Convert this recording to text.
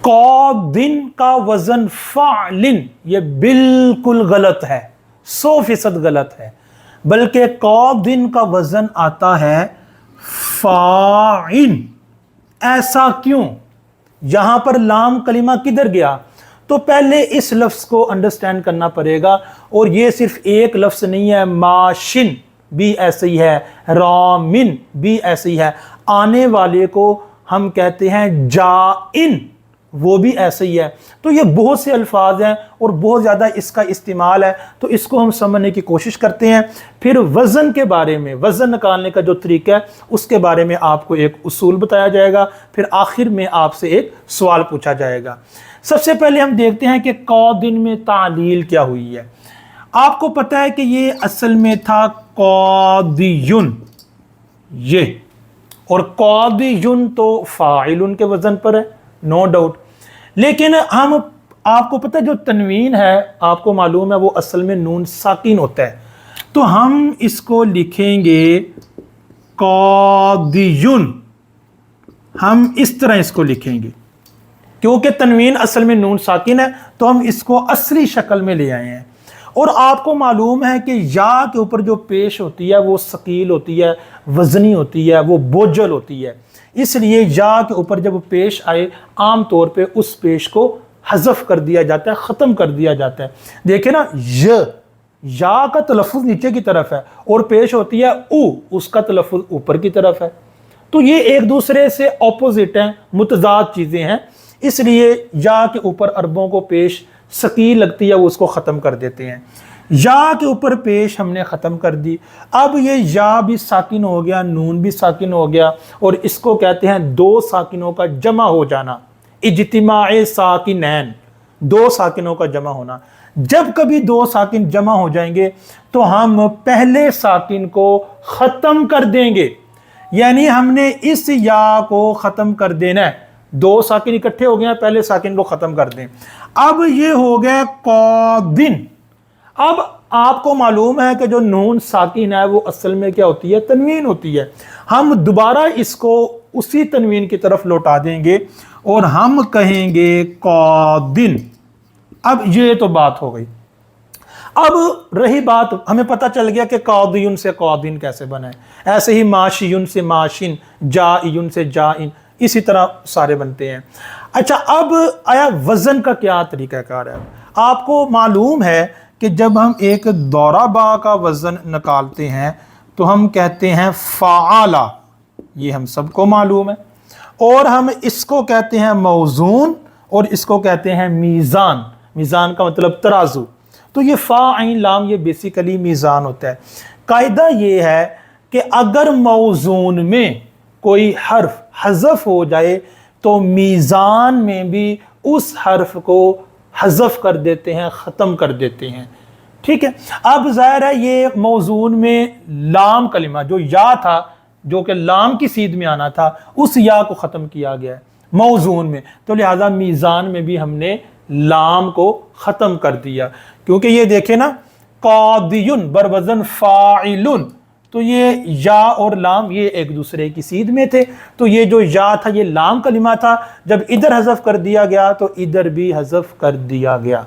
क़ादिन का वजन फ़ालिन, ये बिल्कुल गलत है, 100% गलत है, बल्कि क़ादिन का वजन आता है फ़ाइन। ऐसा क्यों? यहां पर लाम कलिमा किधर गया? तो पहले इस लफ्ज़ को अंडरस्टैंड करना पड़ेगा, और ये सिर्फ एक लफ्ज़ नहीं है, माशिन भी ऐसे ही है, रामिन भी ऐसे ही है, आने वाले को हम कहते हैं जाइन, वो भी ऐसे ही है। तो ये बहुत से अल्फाज हैं और बहुत ज़्यादा इसका इस्तेमाल है, तो इसको हम समझने की कोशिश करते हैं। फिर वज़न के बारे में, वज़न निकालने का जो तरीका है उसके बारे में आपको एक उसूल बताया जाएगा, फिर आखिर में आपसे एक सवाल पूछा जाएगा। सबसे पहले हम देखते हैं कि क़ादिन में तालील क्या हुई है। आपको पता है कि ये असल में था क़ादियुन, ये, और क़ादियुन तो फ़ाइलुन के वज़न पर है, नो डाउट। लेकिन हम, आपको पता है जो तनवीन है, आपको मालूम है वो असल में नून साकिन होता है, तो हम इसको लिखेंगे क़ादियुन, हम इस तरह इसको लिखेंगे, क्योंकि तनवीन असल में नून साकिन है, तो हम इसको असली शक्ल में ले आए हैं। और आपको मालूम है कि या के ऊपर जो पेश होती है वो सकील होती है, वज़नी होती है, वो बोझल होती है, इसलिए या के ऊपर जब पेश आए आम तौर पे उस पेश को हज़फ कर दिया जाता है, ख़त्म कर दिया जाता है। देखिए ना, या का तलफ़ुज़ नीचे की तरफ है और पेश होती है उ, उसका तलफ़ुज़ ऊपर की तरफ है, तो ये एक दूसरे से ऑपोजिट हैं, मुतज़ाद चीज़ें हैं, इसलिए या के ऊपर अरबों को पेश सकील लगती है, वो उसको ख़त्म कर देते हैं। या के ऊपर पेश हमने ख़त्म कर दी, अब ये या भी साकिन हो गया, नून भी साकिन हो गया, और इसको कहते हैं दो साकिनों का जमा हो जाना, इज्तिमाए साकिनैन, दो साकिनों का जमा होना। जब कभी दो साकिन जमा हो जाएंगे तो हम पहले साकिन को ख़त्म कर देंगे, यानी हमने इस या को ख़त्म कर देना है। दो साकिन इकट्ठे हो गए हैं, पहले साकिन को ख़त्म कर दें। अब ये हो गया क़ादिन। अब आपको मालूम है कि जो नून साकिन है वो असल में क्या होती है? तनवीन होती है। हम दोबारा इसको उसी तनवीन की तरफ लौटा देंगे और हम कहेंगे क़ादिन। अब ये तो बात हो गई। अब रही बात, हमें पता चल गया कि क़ादियुन से क़ादिन कैसे बना है, ऐसे ही माशियुन से माशिन, जाइयुन से जाइन, इसी तरह सारे बनते हैं। अच्छा, अब आया वज़न का क्या तरीक़ाकार है। आपको मालूम है कि जब हम एक दौरा बा का वज़न निकालते हैं तो हम कहते हैं फ़ाला, ये हम सबको मालूम है, और हम इसको कहते हैं मौज़ून और इसको कहते हैं मीज़ान। मीज़ान का मतलब तराजू। तो ये फ़ा आइन लाम, ये बेसिकली मीज़ान होता है। कायदा ये है कि अगर मौज़ून में कोई हर्फ हज़फ हो जाए तो मीज़ान में भी उस हर्फ को हज़फ कर देते हैं, ख़त्म कर देते हैं। ठीक है। अब ज़ाहिर है ये मौज़ून में लाम कलिमा जो या था, जो कि लाम की सीध में आना था, उस या को ख़त्म किया गया है मौज़ून में, तो लिहाजा मीज़ान में भी हमने लाम को ख़त्म कर दिया। क्योंकि ये देखें ना, क़ादियुन बरवज़न फ़ाइलुन, तो ये या और लाम ये एक दूसरे की सीध में थे, तो ये जो या था ये लाम कलिमा था, जब इधर हज़फ कर दिया गया तो इधर भी हज़फ कर दिया गया।